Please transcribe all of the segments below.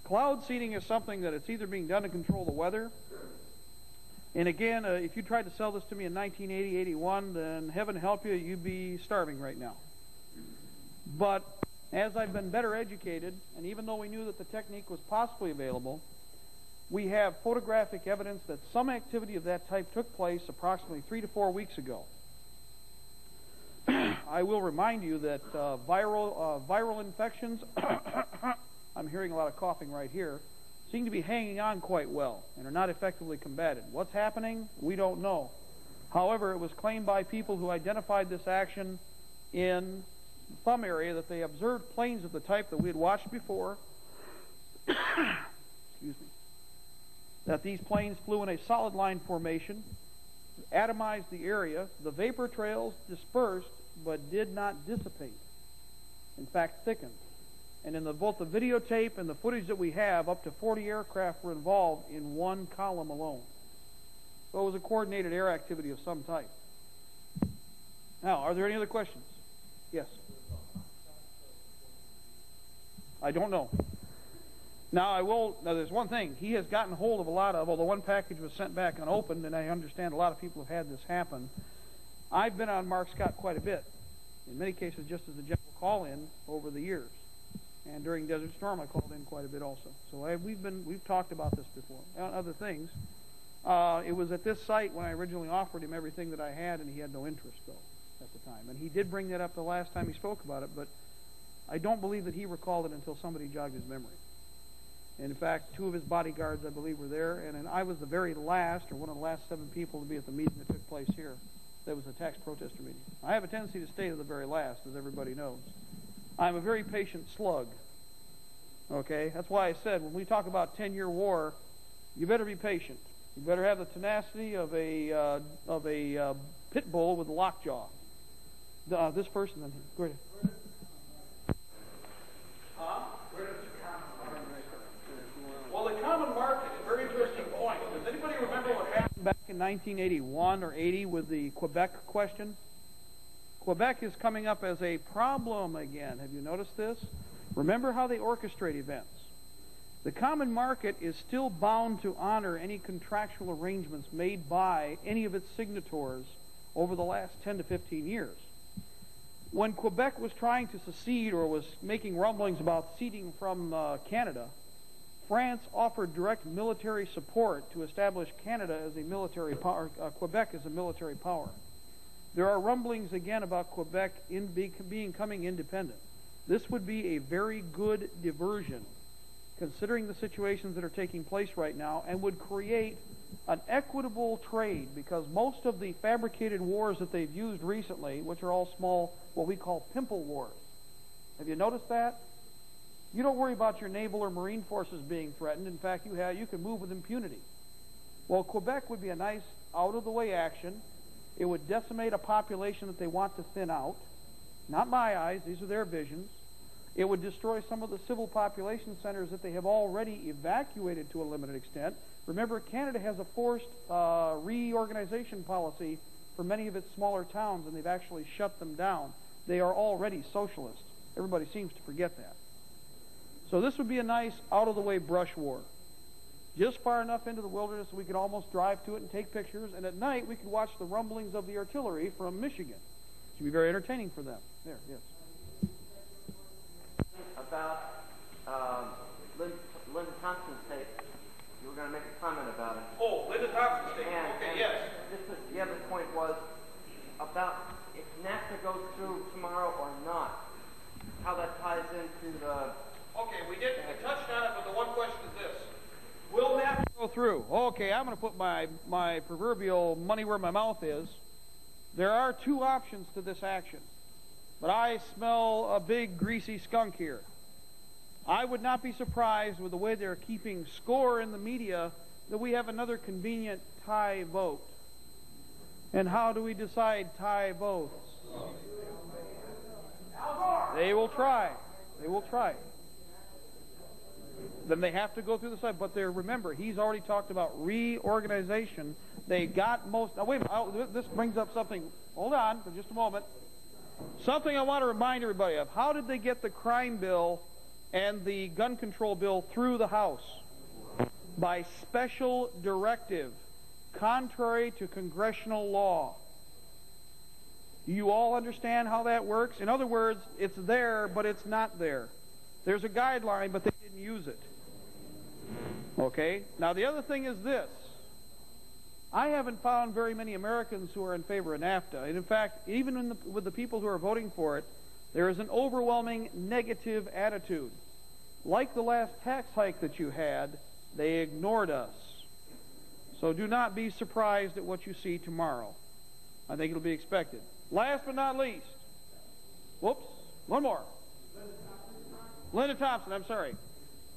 Cloud seeding is something that it's either being done to control the weather. And again, if you tried to sell this to me in 1980, 81, then heaven help you, you'd be starving right now. But as I've been better educated, and even though we knew that the technique was possibly available, we have photographic evidence that some activity of that type took place approximately 3 to 4 weeks ago. I will remind you that viral infections, I'm hearing a lot of coughing right here, seem to be hanging on quite well and are not effectively combated. What's happening? We don't know. However, it was claimed by people who identified this action in the thumb area that they observed planes of the type that we had watched before. Excuse me. That these planes flew in a solid line formation, atomized the area, the vapor trails dispersed but did not dissipate. In fact, thickened. And in both the videotape and the footage that we have, up to 40 aircraft were involved in one column alone. So it was a coordinated air activity of some type. Now, are there any other questions? Yes. I don't know. Now, there's one thing. He has gotten hold of a lot of, although one package was sent back unopened, and I understand a lot of people have had this happen. I've been on Mark Scott quite a bit. In many cases, just as a general call-in over the years. And during Desert Storm, I called in quite a bit also. So we've talked about this before. And other things. It was at this site when I originally offered him everything that I had, and he had no interest, though, at the time. And he did bring that up the last time he spoke about it, but I don't believe that he recalled it until somebody jogged his memory. In fact, 2 of his bodyguards, I believe, were there, and I was the very last, or one of the last 7 people to be at the meeting that took place here. That was a tax protester meeting. I have a tendency to stay to the very last, as everybody knows. I'm a very patient slug. Okay? That's why I said, when we talk about 10-year war, you better be patient. You better have the tenacity of a pit bull with a lockjaw. This person, then. Go ahead. Well, the common market is a very interesting point. Does anybody remember what happened back in 1981 or 80 with the Quebec question? Quebec is coming up as a problem again. Have you noticed this? Remember how they orchestrate events. The common market is still bound to honor any contractual arrangements made by any of its signatories over the last 10 to 15 years. When Quebec was trying to secede or was making rumblings about ceding from Canada, France offered direct military support to establish Canada as a military power, Quebec as a military power. There are rumblings again about Quebec becoming independent. This would be a very good diversion, considering the situations that are taking place right now, and would create an equitable trade, because most of the fabricated wars that they've used recently, which are all small, what we call pimple wars. Have you noticed that? You don't worry about your naval or marine forces being threatened. In fact, you can move with impunity. Well, Quebec would be a nice out-of-the-way action. It would decimate a population that they want to thin out. Not my eyes. These are their visions. It would destroy some of the civil population centers that they have already evacuated to a limited extent. Remember, Canada has a forced reorganization policy for many of its smaller towns, and they've actually shut them down. They are already socialist. Everybody seems to forget that. So this would be a nice out-of-the-way brush war. Just far enough into the wilderness that we could almost drive to it and take pictures, and at night we could watch the rumblings of the artillery from Michigan. It should be very entertaining for them. There, yes. About Lyndon Thompson's tape. You were going to make a comment about it. Oh, Lyndon Thompson's tape. Okay, yes. The other point was about if NAFTA goes through tomorrow or not, how that ties into the... Okay, we touched on it, but the one question is this. Will NAFTA go through? Okay, I'm going to put my proverbial money where my mouth is. There are 2 options to this action, but I smell a big greasy skunk here. I would not be surprised with the way they're keeping score in the media that we have another convenient tie vote. And how do we decide tie votes? They will try. They will try. Then they have to go through the site. But remember, he's already talked about reorganization. They got most... Now, wait a minute. This brings up something. Hold on for just a moment. Something I want to remind everybody of. How did they get the crime bill and the gun control bill through the House by special directive, contrary to congressional law. Do you all understand how that works? In other words, it's there, but it's not there. There's a guideline, but they didn't use it. Okay? Now, the other thing is this. I haven't found very many Americans who are in favor of NAFTA. And in fact, even with the people who are voting for it, there is an overwhelming negative attitude. Like the last tax hike that you had, they ignored us. So do not be surprised at what you see tomorrow. I think it'll be expected. Last but not least, whoops, one more. Linda Thompson, I'm sorry.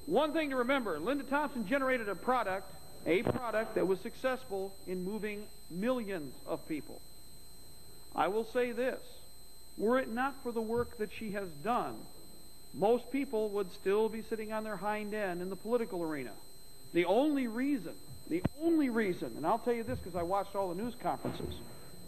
One thing to remember, Linda Thompson generated a product that was successful in moving millions of people. I will say this, were it not for the work that she has done, most people would still be sitting on their hind end in the political arena. The only reason, and I'll tell you this because I watched all the news conferences,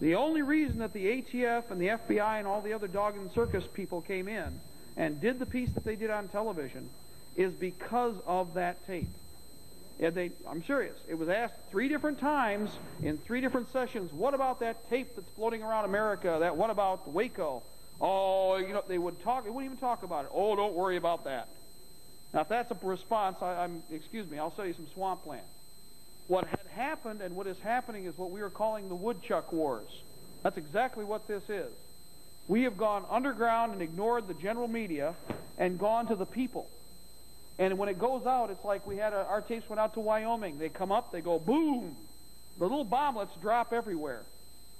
the only reason that the ATF and the FBI and all the other dog and circus people came in and did the piece that they did on television is because of that tape. I'm serious. It was asked 3 different times in 3 different sessions, what about that tape that's floating around America? What about Waco? Oh, they wouldn't even talk about it. Oh, don't worry about that. Now, if that's a response, excuse me, I'll sell you some swampland. What had happened and what is happening is what we are calling the woodchuck wars. That's exactly what this is. We have gone underground and ignored the general media and gone to the people. And when it goes out, it's like our tapes went out to Wyoming. They come up, they go boom. The little bomblets drop everywhere.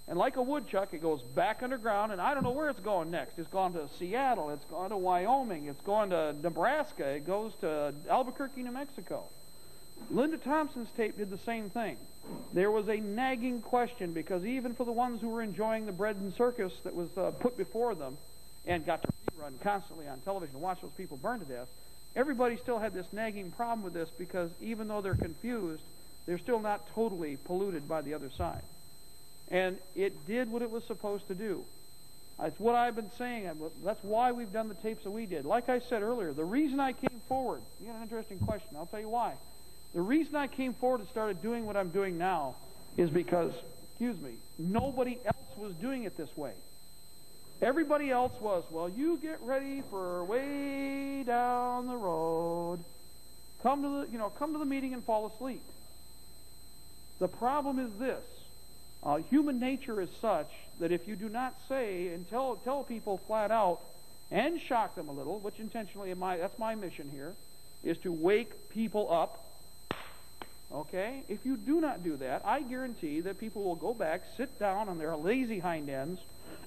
And like a woodchuck, it goes back underground, and I don't know where it's going next. It's gone to Seattle, it's gone to Wyoming, it's gone to Nebraska, it goes to Albuquerque, New Mexico. Linda Thompson's tape did the same thing. There was a nagging question because even for the ones who were enjoying the bread and circus that was put before them and got to rerun constantly on television and watch those people burn to death, everybody still had this nagging problem with this because even though they're confused, they're still not totally polluted by the other side. And it did what it was supposed to do. That's what I've been saying. That's why we've done the tapes that we did. Like I said earlier, the reason I came forward, you got an interesting question, I'll tell you why. The reason I came forward and started doing what I'm doing now is because, nobody else was doing it this way. Everybody else was, well, you get ready for way down the road. Come to the meeting and fall asleep. The problem is this. Human nature is such that if you do not say and tell people flat out and shock them a little, which intentionally, that's my mission here, is to wake people up. Okay? If you do not do that, I guarantee that people will go back, sit down on their lazy hind ends,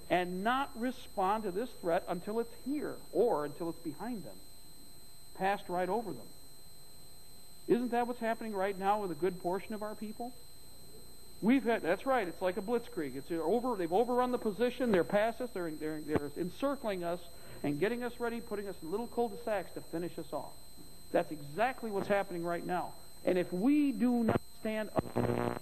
and not respond to this threat until it's here or until it's behind them, passed right over them. Isn't that what's happening right now with a good portion of our people? That's right, it's like a blitzkrieg. They've overrun the position, they're past us, they're encircling us and getting us ready, putting us in little cul-de-sacs to finish us off. That's exactly what's happening right now. And if we do not stand up,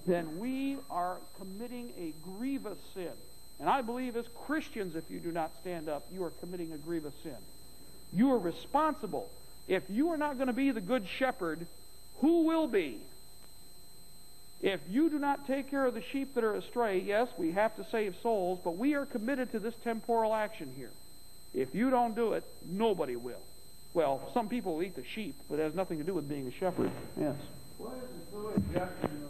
then we are committing a grievous sin. And I believe as Christians, if you do not stand up, you are committing a grievous sin. You are responsible. If you are not going to be the good shepherd, who will be? If you do not take care of the sheep that are astray, yes, we have to save souls, but we are committed to this temporal action here. If you don't do it, nobody will. Well, some people will eat the sheep, but it has nothing to do with being a shepherd. Yes. Why is it so objecting and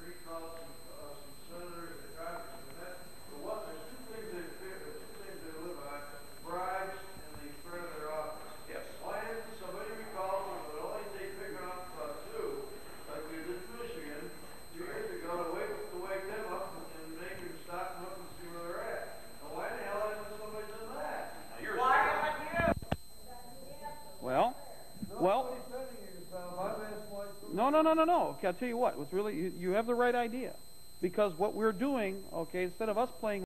recall some senators and Congress and that? There's two things they live on: bribes and the threat of their office. Yes. Why isn't somebody recalled them that only take big off 2, like we did in Michigan 2 years ago, to wake them up and make them stop and look and see where they're at? And why the hell hasn't somebody done that? Why haven't you? Well. No. I'll tell you what. You have the right idea. Because what we're doing, okay, instead of us playing